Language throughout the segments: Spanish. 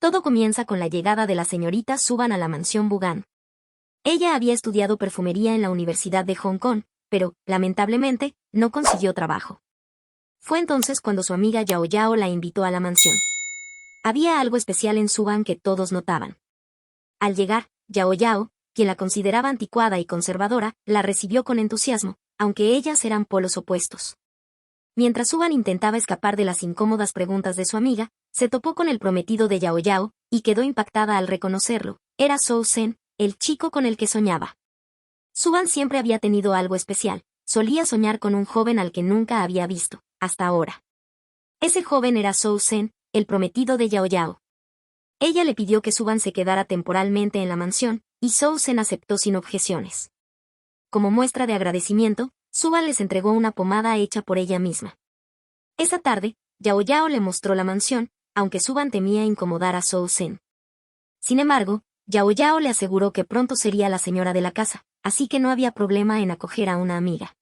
Todo comienza con la llegada de la señorita Suban a la mansión Bugan. Ella había estudiado perfumería en la Universidad de Hong Kong, pero, lamentablemente, no consiguió trabajo. Fue entonces cuando su amiga Yao Yao la invitó a la mansión. Había algo especial en Suban que todos notaban. Al llegar, Yao Yao, quien la consideraba anticuada y conservadora, la recibió con entusiasmo, aunque ellas eran polos opuestos. Mientras Suban intentaba escapar de las incómodas preguntas de su amiga, se topó con el prometido de Yao Yao, y quedó impactada al reconocerlo. Era Zhou Zhen, el chico con el que soñaba. Suban siempre había tenido algo especial, solía soñar con un joven al que nunca había visto, hasta ahora. Ese joven era Zhou Zhen, el prometido de Yao Yao. Ella le pidió que Suban se quedara temporalmente en la mansión, y Zhou Zhen aceptó sin objeciones. Como muestra de agradecimiento, Suban les entregó una pomada hecha por ella misma. Esa tarde, Yao Yao le mostró la mansión, aunque Suban temía incomodar a Zhou Zhen. Sin embargo, Yao Yao le aseguró que pronto sería la señora de la casa, así que no había problema en acoger a una amiga.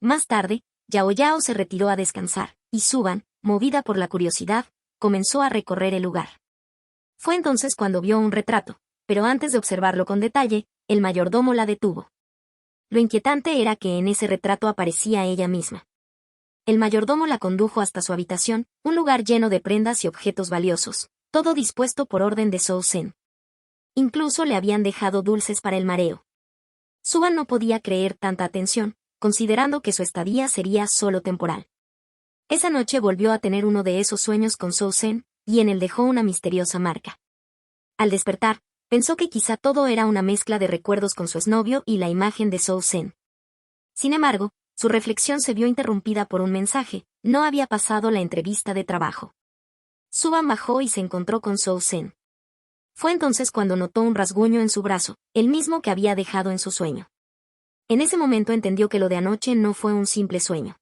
Más tarde, Yao Yao se retiró a descansar, y Suban, movida por la curiosidad, comenzó a recorrer el lugar. Fue entonces cuando vio un retrato, pero antes de observarlo con detalle, el mayordomo la detuvo. Lo inquietante era que en ese retrato aparecía ella misma. El mayordomo la condujo hasta su habitación, un lugar lleno de prendas y objetos valiosos, todo dispuesto por orden de Zhou Zhen. Incluso le habían dejado dulces para el mareo. Suban no podía creer tanta atención, considerando que su estadía sería solo temporal. Esa noche volvió a tener uno de esos sueños con Zhou Zhen, y en él dejó una misteriosa marca. Al despertar, pensó que quizá todo era una mezcla de recuerdos con su exnovio y la imagen de Zhou Zhen. Sin embargo, su reflexión se vio interrumpida por un mensaje: no había pasado la entrevista de trabajo. Suban bajó y se encontró con Zhou Zhen. Fue entonces cuando notó un rasguño en su brazo, el mismo que había dejado en su sueño. En ese momento entendió que lo de anoche no fue un simple sueño.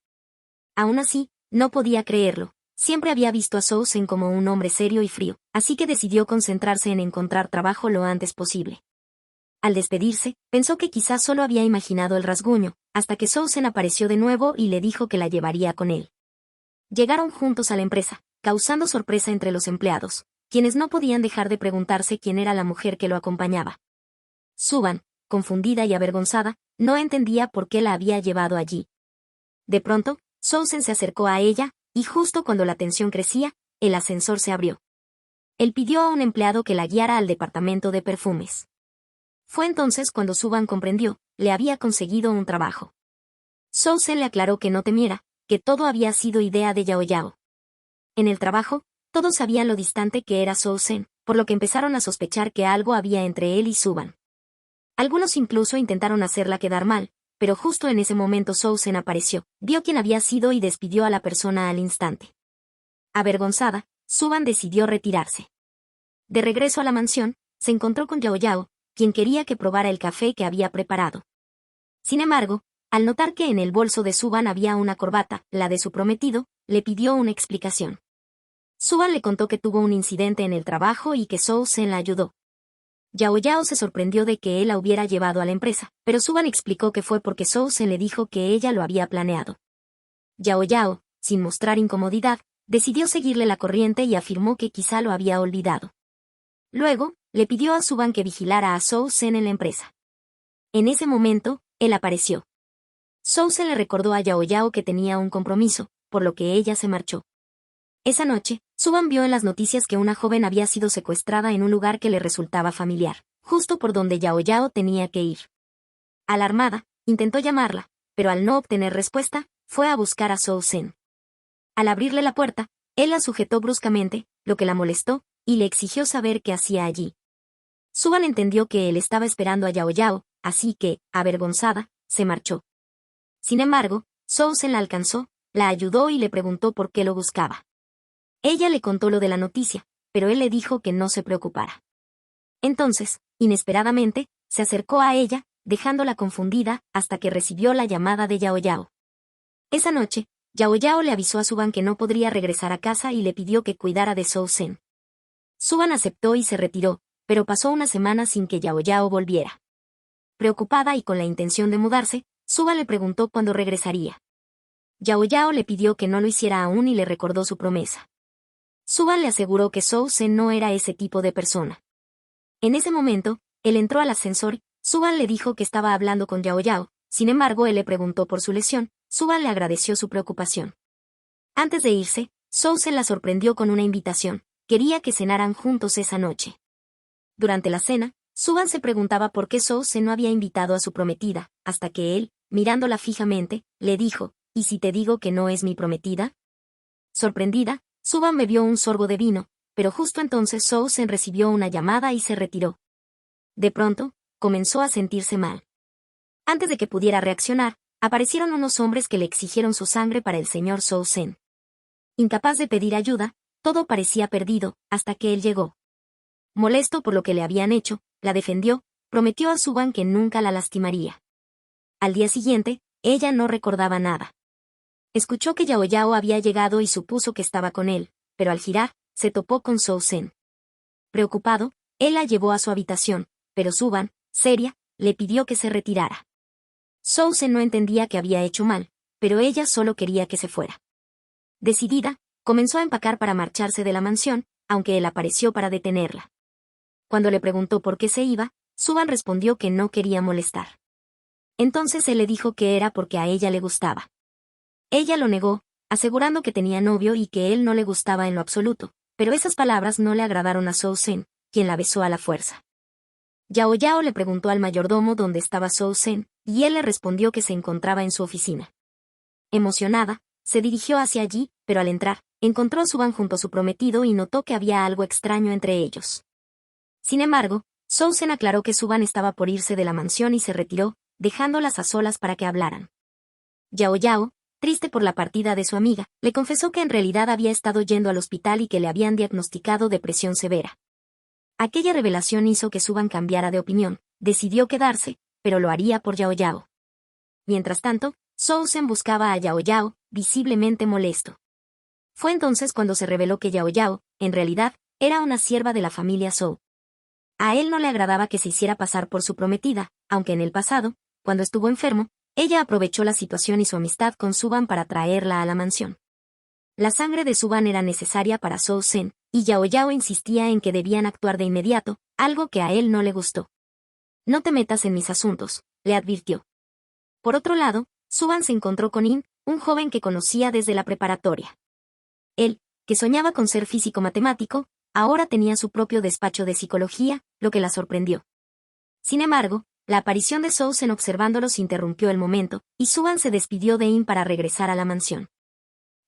Aún así, no podía creerlo. Siempre había visto a Zhou Zhen como un hombre serio y frío, así que decidió concentrarse en encontrar trabajo lo antes posible. Al despedirse, pensó que quizás solo había imaginado el rasguño, hasta que Zhou Zhen apareció de nuevo y le dijo que la llevaría con él. Llegaron juntos a la empresa, causando sorpresa entre los empleados, quienes no podían dejar de preguntarse quién era la mujer que lo acompañaba. Suban, confundida y avergonzada, no entendía por qué la había llevado allí. De pronto, Zhou Zhen se acercó a ella, y justo cuando la tensión crecía, el ascensor se abrió. Él pidió a un empleado que la guiara al departamento de perfumes. Fue entonces cuando Suban comprendió, le había conseguido un trabajo. Zhou Zhen le aclaró que no temiera, que todo había sido idea de Yao Yao. En el trabajo, todos sabían lo distante que era Zhou Zhen, por lo que empezaron a sospechar que algo había entre él y Suban. Algunos incluso intentaron hacerla quedar mal, pero justo en ese momento Zhou Zhen apareció, vio quién había sido y despidió a la persona al instante. Avergonzada, Suban decidió retirarse. De regreso a la mansión, se encontró con Yao Yao, quien quería que probara el café que había preparado. Sin embargo, al notar que en el bolso de Suban había una corbata, la de su prometido, le pidió una explicación. Suban le contó que tuvo un incidente en el trabajo y que Zhou Zhen la ayudó. Yao Yao se sorprendió de que él la hubiera llevado a la empresa, pero Suban explicó que fue porque Zhou Zhen le dijo que ella lo había planeado. Yao Yao, sin mostrar incomodidad, decidió seguirle la corriente y afirmó que quizá lo había olvidado. Luego, le pidió a Suban que vigilara a Zhou Zhen en la empresa. En ese momento, él apareció. Zhou Zhen le recordó a Yao Yao que tenía un compromiso, por lo que ella se marchó. Esa noche, Suban vio en las noticias que una joven había sido secuestrada en un lugar que le resultaba familiar, justo por donde Yao Yao tenía que ir. Alarmada, intentó llamarla, pero al no obtener respuesta, fue a buscar a Zhou Zhen. Al abrirle la puerta, él la sujetó bruscamente, lo que la molestó, y le exigió saber qué hacía allí. Suban entendió que él estaba esperando a Yao Yao, así que, avergonzada, se marchó. Sin embargo, Zhou Zhen la alcanzó, la ayudó y le preguntó por qué lo buscaba. Ella le contó lo de la noticia, pero él le dijo que no se preocupara. Entonces, inesperadamente, se acercó a ella, dejándola confundida, hasta que recibió la llamada de Yao Yao. Esa noche, Yao Yao le avisó a Suban que no podría regresar a casa y le pidió que cuidara de Zhou Zhen. Suban aceptó y se retiró, pero pasó una semana sin que Yao Yao volviera. Preocupada y con la intención de mudarse, Suban le preguntó cuándo regresaría. Yao Yao le pidió que no lo hiciera aún y le recordó su promesa. Suban le aseguró que Zhou Zhen no era ese tipo de persona. En ese momento, él entró al ascensor. Suban le dijo que estaba hablando con Yao Yao. Sin embargo, él le preguntó por su lesión. Suban le agradeció su preocupación. Antes de irse, Zhou Zhen la sorprendió con una invitación. Quería que cenaran juntos esa noche. Durante la cena, Suban se preguntaba por qué Zhou Zhen no había invitado a su prometida, hasta que él, mirándola fijamente, le dijo, ¿y si te digo que no es mi prometida? Sorprendida, Suban bebió un sorbo de vino, pero justo entonces Zhou Zhen recibió una llamada y se retiró. De pronto, comenzó a sentirse mal. Antes de que pudiera reaccionar, aparecieron unos hombres que le exigieron su sangre para el señor Zhou Zhen. Incapaz de pedir ayuda, todo parecía perdido, hasta que él llegó. Molesto por lo que le habían hecho, la defendió, prometió a Suban que nunca la lastimaría. Al día siguiente, ella no recordaba nada. Escuchó que Yao Yao había llegado y supuso que estaba con él, pero al girar, se topó con Zhou Zhen. Preocupado, él la llevó a su habitación, pero Suban, seria, le pidió que se retirara. Zhou Zhen no entendía que había hecho mal, pero ella solo quería que se fuera. Decidida, comenzó a empacar para marcharse de la mansión, aunque él apareció para detenerla. Cuando le preguntó por qué se iba, Suban respondió que no quería molestar. Entonces él le dijo que era porque a ella le gustaba. Ella lo negó, asegurando que tenía novio y que él no le gustaba en lo absoluto, pero esas palabras no le agradaron a Zhou Zhen, quien la besó a la fuerza. Yao Yao le preguntó al mayordomo dónde estaba Zhou Zhen, y él le respondió que se encontraba en su oficina. Emocionada, se dirigió hacia allí, pero al entrar, encontró a Suban junto a su prometido y notó que había algo extraño entre ellos. Sin embargo, Zhou Zhen aclaró que Suban estaba por irse de la mansión y se retiró, dejándolas a solas para que hablaran. Yao Yao, triste por la partida de su amiga, le confesó que en realidad había estado yendo al hospital y que le habían diagnosticado depresión severa. Aquella revelación hizo que Suban cambiara de opinión, decidió quedarse, pero lo haría por Yao Yao. Mientras tanto, Zhou Zhen buscaba a Yao Yao, visiblemente molesto. Fue entonces cuando se reveló que Yao Yao, en realidad, era una sierva de la familia Zhou. A él no le agradaba que se hiciera pasar por su prometida, aunque en el pasado, cuando estuvo enfermo, ella aprovechó la situación y su amistad con Suban para traerla a la mansión. La sangre de Suban era necesaria para Zhou Zhen, y Yao Yao insistía en que debían actuar de inmediato, algo que a él no le gustó. No te metas en mis asuntos, le advirtió. Por otro lado, Suban se encontró con In, un joven que conocía desde la preparatoria. Él, que soñaba con ser físico-matemático, ahora tenía su propio despacho de psicología, lo que la sorprendió. Sin embargo, la aparición de Zhou Zhen observándolos interrumpió el momento, y Suban se despidió de In para regresar a la mansión.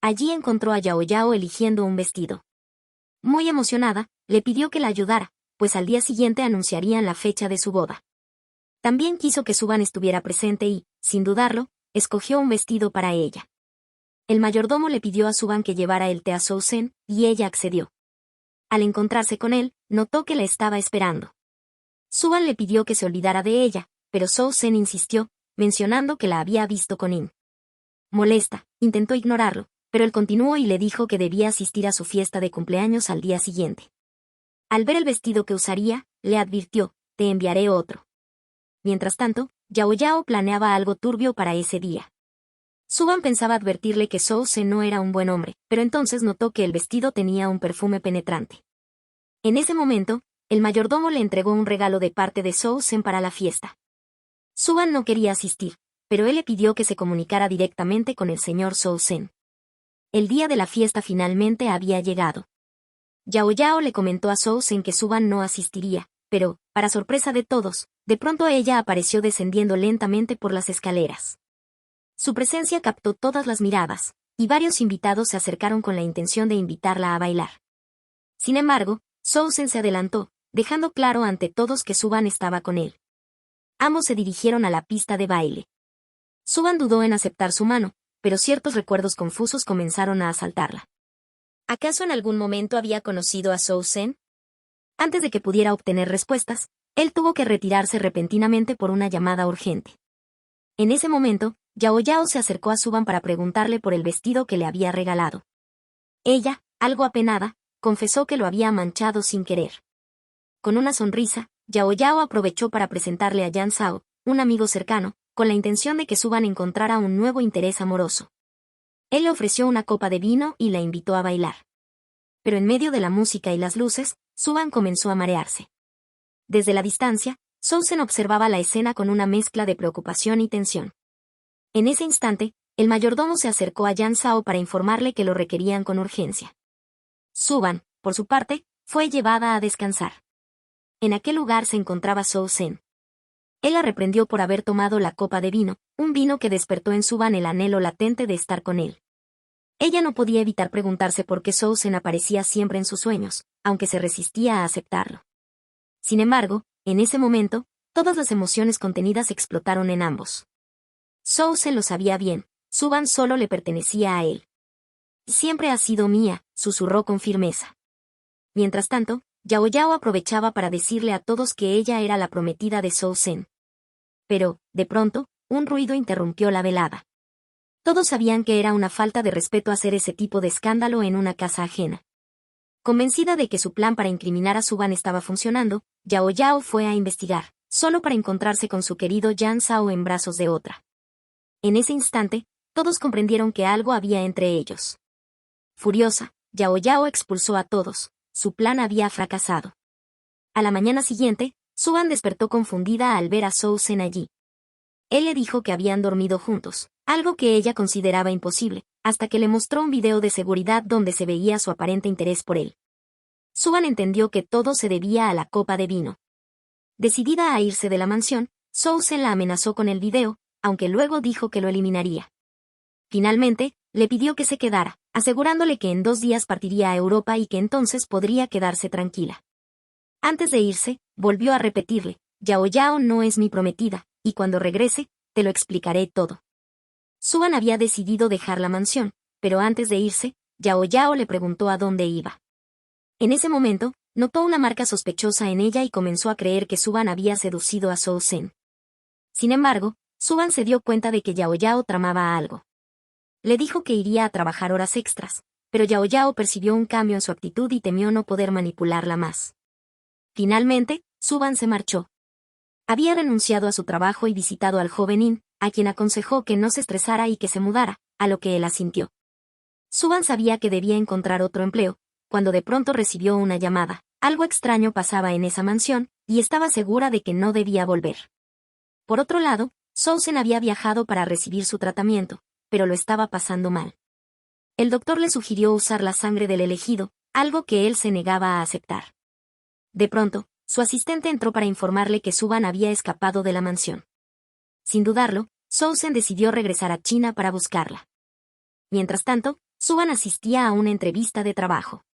Allí encontró a Yao Yao eligiendo un vestido. Muy emocionada, le pidió que la ayudara, pues al día siguiente anunciarían la fecha de su boda. También quiso que Suban estuviera presente y, sin dudarlo, escogió un vestido para ella. El mayordomo le pidió a Suban que llevara el té a Zhou Zhen, y ella accedió. Al encontrarse con él, notó que la estaba esperando. Suban le pidió que se olvidara de ella, pero Zhou Zhen insistió, mencionando que la había visto con In. Molesta, intentó ignorarlo, pero él continuó y le dijo que debía asistir a su fiesta de cumpleaños al día siguiente. Al ver el vestido que usaría, le advirtió, te enviaré otro. Mientras tanto, Yao Yao planeaba algo turbio para ese día. Suban pensaba advertirle que Zhou Zhen no era un buen hombre, pero entonces notó que el vestido tenía un perfume penetrante. En ese momento, el mayordomo le entregó un regalo de parte de Zhou Zhen para la fiesta. Suban no quería asistir, pero él le pidió que se comunicara directamente con el señor Zhou Zhen. El día de la fiesta finalmente había llegado. Yao Yao le comentó a Zhou Zhen que Suban no asistiría, pero, para sorpresa de todos, de pronto ella apareció descendiendo lentamente por las escaleras. Su presencia captó todas las miradas, y varios invitados se acercaron con la intención de invitarla a bailar. Sin embargo, Zhou Zhen se adelantó, dejando claro ante todos que Suban estaba con él. Ambos se dirigieron a la pista de baile. Suban dudó en aceptar su mano, pero ciertos recuerdos confusos comenzaron a asaltarla. ¿Acaso en algún momento había conocido a Zhou Zhen? Antes de que pudiera obtener respuestas, él tuvo que retirarse repentinamente por una llamada urgente. En ese momento, Yao Yao se acercó a Suban para preguntarle por el vestido que le había regalado. Ella, algo apenada, confesó que lo había manchado sin querer. Con una sonrisa, Yao Yao aprovechó para presentarle a Yan Zhao, un amigo cercano, con la intención de que Suban encontrara un nuevo interés amoroso. Él le ofreció una copa de vino y la invitó a bailar. Pero en medio de la música y las luces, Suban comenzó a marearse. Desde la distancia, Sousen observaba la escena con una mezcla de preocupación y tensión. En ese instante, el mayordomo se acercó a Yan Sao para informarle que lo requerían con urgencia. Suban, por su parte, fue llevada a descansar. En aquel lugar se encontraba Sousen. Él la reprendió por haber tomado la copa de vino, un vino que despertó en Suban el anhelo latente de estar con él. Ella no podía evitar preguntarse por qué Sousen aparecía siempre en sus sueños, aunque se resistía a aceptarlo. Sin embargo, en ese momento, todas las emociones contenidas explotaron en ambos. Sousen lo sabía bien, Suban solo le pertenecía a él. Siempre ha sido mía, susurró con firmeza. Mientras tanto, Yao Yao aprovechaba para decirle a todos que ella era la prometida de Sousen. Pero, de pronto, un ruido interrumpió la velada. Todos sabían que era una falta de respeto hacer ese tipo de escándalo en una casa ajena. Convencida de que su plan para incriminar a Suban estaba funcionando, Yao Yao fue a investigar, solo para encontrarse con su querido Yan Sao en brazos de otra. En ese instante, todos comprendieron que algo había entre ellos. Furiosa, Yao Yao expulsó a todos, su plan había fracasado. A la mañana siguiente, Suban despertó confundida al ver a Sousen allí. Él le dijo que habían dormido juntos, algo que ella consideraba imposible, hasta que le mostró un video de seguridad donde se veía su aparente interés por él. Suban entendió que todo se debía a la copa de vino. Decidida a irse de la mansión, Sousen la amenazó con el video, aunque luego dijo que lo eliminaría. Finalmente, le pidió que se quedara, asegurándole que en 2 días partiría a Europa y que entonces podría quedarse tranquila. Antes de irse, volvió a repetirle, Yao Yao no es mi prometida, y cuando regrese, te lo explicaré todo. Suban había decidido dejar la mansión, pero antes de irse, Yao Yao le preguntó a dónde iba. En ese momento, notó una marca sospechosa en ella y comenzó a creer que Suban había seducido a Sousen. Sin embargo, Suban se dio cuenta de que Yao Yao tramaba algo. Le dijo que iría a trabajar horas extras, pero Yao Yao percibió un cambio en su actitud y temió no poder manipularla más. Finalmente, Suban se marchó. Había renunciado a su trabajo y visitado al joven In, a quien aconsejó que no se estresara y que se mudara, a lo que él asintió. Suban sabía que debía encontrar otro empleo, cuando de pronto recibió una llamada. Algo extraño pasaba en esa mansión, y estaba segura de que no debía volver. Por otro lado, Sousen había viajado para recibir su tratamiento, pero lo estaba pasando mal. El doctor le sugirió usar la sangre del elegido, algo que él se negaba a aceptar. De pronto, su asistente entró para informarle que Suban había escapado de la mansión. Sin dudarlo, Sousen decidió regresar a China para buscarla. Mientras tanto, Suban asistía a una entrevista de trabajo.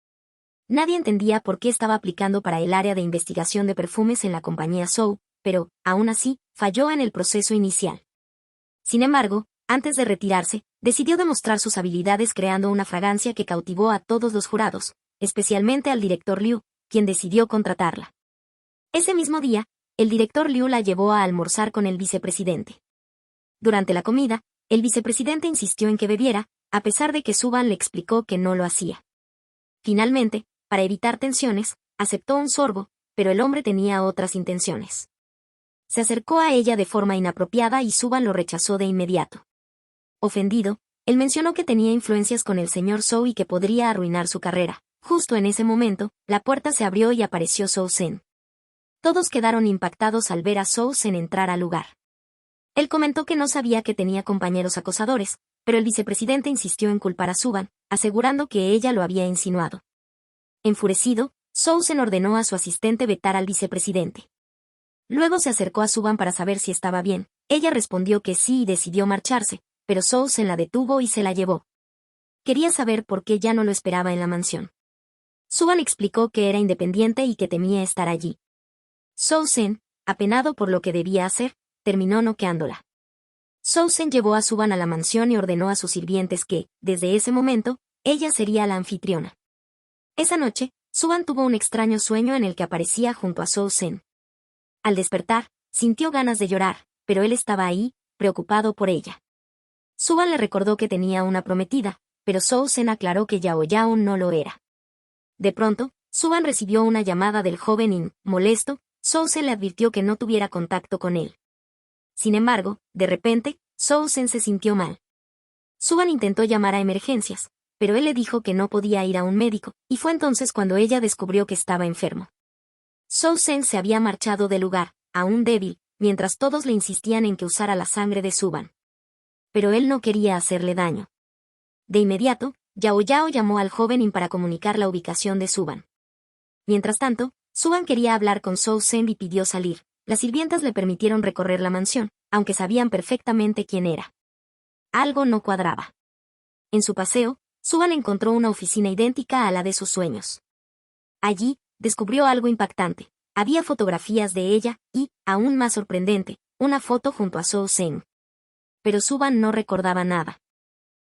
Nadie entendía por qué estaba aplicando para el área de investigación de perfumes en la compañía Zhou, pero, aún así, falló en el proceso inicial. Sin embargo, antes de retirarse, decidió demostrar sus habilidades creando una fragancia que cautivó a todos los jurados, especialmente al director Liu, quien decidió contratarla. Ese mismo día, el director Liu la llevó a almorzar con el vicepresidente. Durante la comida, el vicepresidente insistió en que bebiera, a pesar de que Suban le explicó que no lo hacía. Finalmente, para evitar tensiones, aceptó un sorbo, pero el hombre tenía otras intenciones. Se acercó a ella de forma inapropiada y Suban lo rechazó de inmediato. Ofendido, él mencionó que tenía influencias con el señor Zhou y que podría arruinar su carrera. Justo en ese momento, la puerta se abrió y apareció Sousen. Todos quedaron impactados al ver a Sousen entrar al lugar. Él comentó que no sabía que tenía compañeros acosadores, pero el vicepresidente insistió en culpar a Suban, asegurando que ella lo había insinuado. Enfurecido, Sousen ordenó a su asistente vetar al vicepresidente. Luego se acercó a Suban para saber si estaba bien. Ella respondió que sí y decidió marcharse, pero Sousen la detuvo y se la llevó. Quería saber por qué ya no lo esperaba en la mansión. Suban explicó que era independiente y que temía estar allí. Sousen, apenado por lo que debía hacer, terminó noqueándola. Sousen llevó a Suban a la mansión y ordenó a sus sirvientes que, desde ese momento, ella sería la anfitriona. Esa noche, Suban tuvo un extraño sueño en el que aparecía junto a Sousen. Al despertar, sintió ganas de llorar, pero él estaba ahí, preocupado por ella. Suban le recordó que tenía una prometida, pero Sousen aclaró que Yao Yao no lo era. De pronto, Suban recibió una llamada del joven In, molesto. Sousen le advirtió que no tuviera contacto con él. Sin embargo, de repente, Sousen se sintió mal. Suban intentó llamar a emergencias, pero él le dijo que no podía ir a un médico, y fue entonces cuando ella descubrió que estaba enfermo. Soo-sen se había marchado del lugar, aún débil, mientras todos le insistían en que usara la sangre de Suban. Pero él no quería hacerle daño. De inmediato, Yao Yao llamó al joven para comunicar la ubicación de Suban. Mientras tanto, Suban quería hablar con Soo-sen y pidió salir. Las sirvientas le permitieron recorrer la mansión, aunque sabían perfectamente quién era. Algo no cuadraba. En su paseo, Suban encontró una oficina idéntica a la de sus sueños. Allí, descubrió algo impactante. Había fotografías de ella y, aún más sorprendente, una foto junto a Soo-sen. Pero Suban no recordaba nada.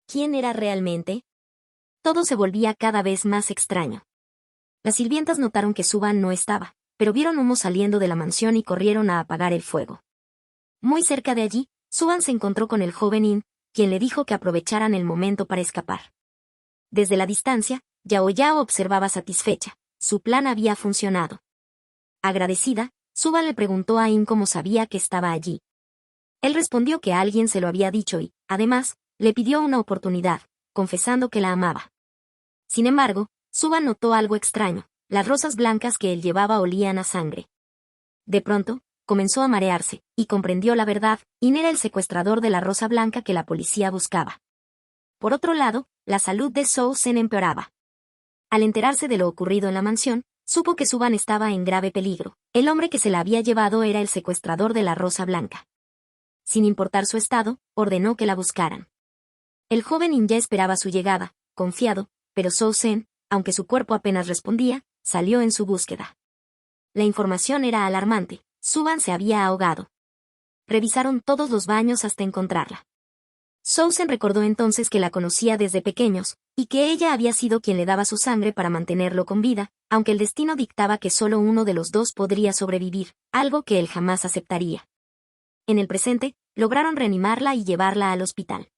¿Quién era realmente? Todo se volvía cada vez más extraño. Las sirvientas notaron que Suban no estaba, pero vieron humo saliendo de la mansión y corrieron a apagar el fuego. Muy cerca de allí, Suban se encontró con el joven In, quien le dijo que aprovecharan el momento para escapar. Desde la distancia, Yao Yao observaba satisfecha. Su plan había funcionado. Agradecida, Suban le preguntó a In cómo sabía que estaba allí. Él respondió que alguien se lo había dicho y, además, le pidió una oportunidad, confesando que la amaba. Sin embargo, Suban notó algo extraño. Las rosas blancas que él llevaba olían a sangre. De pronto, comenzó a marearse, y comprendió la verdad. In era el secuestrador de la rosa blanca que la policía buscaba. Por otro lado, la salud de Soo-sen empeoraba. Al enterarse de lo ocurrido en la mansión, supo que Suban estaba en grave peligro. El hombre que se la había llevado era el secuestrador de la rosa blanca. Sin importar su estado, ordenó que la buscaran. El joven In ya esperaba su llegada, confiado, pero Soo-sen, aunque su cuerpo apenas respondía, salió en su búsqueda. La información era alarmante. Suban se había ahogado. Revisaron todos los baños hasta encontrarla. Soo-sen recordó entonces que la conocía desde pequeños, y que ella había sido quien le daba su sangre para mantenerlo con vida, aunque el destino dictaba que solo uno de los dos podría sobrevivir, algo que él jamás aceptaría. En el presente, lograron reanimarla y llevarla al hospital.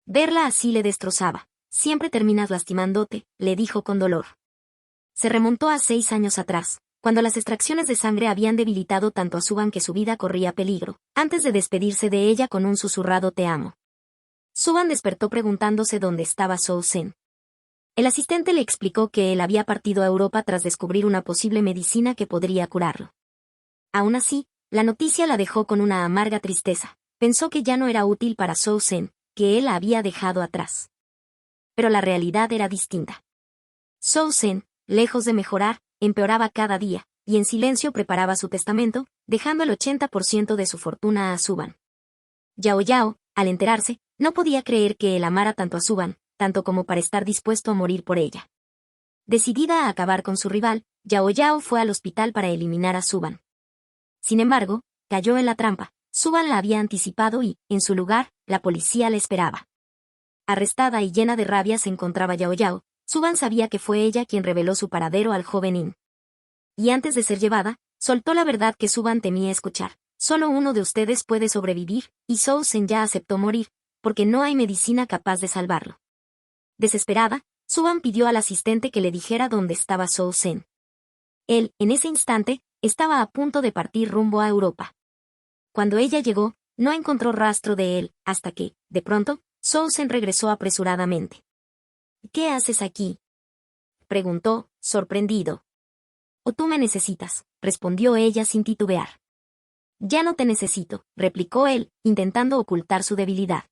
Verla así le destrozaba. Siempre terminas lastimándote, le dijo con dolor. Se remontó a 6 años atrás, cuando las extracciones de sangre habían debilitado tanto a Suban que su vida corría peligro, antes de despedirse de ella con un susurrado te amo. Suban despertó preguntándose dónde estaba Soo-sen. El asistente le explicó que él había partido a Europa tras descubrir una posible medicina que podría curarlo. Aún así, la noticia la dejó con una amarga tristeza. Pensó que ya no era útil para Soo-sen, que él la había dejado atrás. Pero la realidad era distinta. Soo-sen, lejos de mejorar, empeoraba cada día, y en silencio preparaba su testamento, dejando el 80% de su fortuna a Suban. Yao Yao, al enterarse, no podía creer que él amara tanto a Suban, tanto como para estar dispuesto a morir por ella. Decidida a acabar con su rival, Yao Yao fue al hospital para eliminar a Suban. Sin embargo, cayó en la trampa. Suban la había anticipado y, en su lugar, la policía la esperaba. Arrestada y llena de rabia se encontraba Yao Yao. Suban sabía que fue ella quien reveló su paradero al joven In. Y antes de ser llevada, soltó la verdad que Suban temía escuchar. Solo uno de ustedes puede sobrevivir, y Soo-sen ya aceptó morir, porque no hay medicina capaz de salvarlo. Desesperada, Suban pidió al asistente que le dijera dónde estaba Soo-sen. Él, en ese instante, estaba a punto de partir rumbo a Europa. Cuando ella llegó, no encontró rastro de él, hasta que, de pronto, Soo-sen regresó apresuradamente. ¿Qué haces aquí?, preguntó, sorprendido. «¿O tú me necesitas?», respondió ella sin titubear. «Ya no te necesito», replicó él, intentando ocultar su debilidad.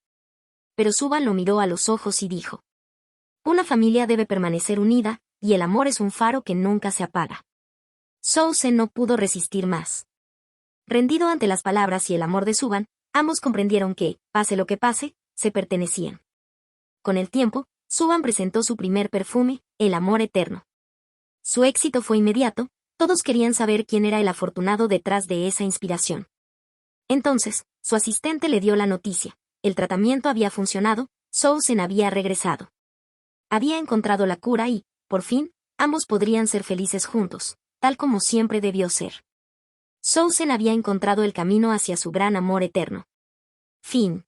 Pero Suban lo miró a los ojos y dijo: «Una familia debe permanecer unida, y el amor es un faro que nunca se apaga». Soo-sen no pudo resistir más. Rendido ante las palabras y el amor de Suban, ambos comprendieron que, pase lo que pase, se pertenecían. Con el tiempo, Suban presentó su primer perfume, el amor eterno. Su éxito fue inmediato, todos querían saber quién era el afortunado detrás de esa inspiración. Entonces, su asistente le dio la noticia: el tratamiento había funcionado, Soo-sen había regresado. Había encontrado la cura y, por fin, ambos podrían ser felices juntos, tal como siempre debió ser. Soo-sen había encontrado el camino hacia su gran amor eterno. Fin.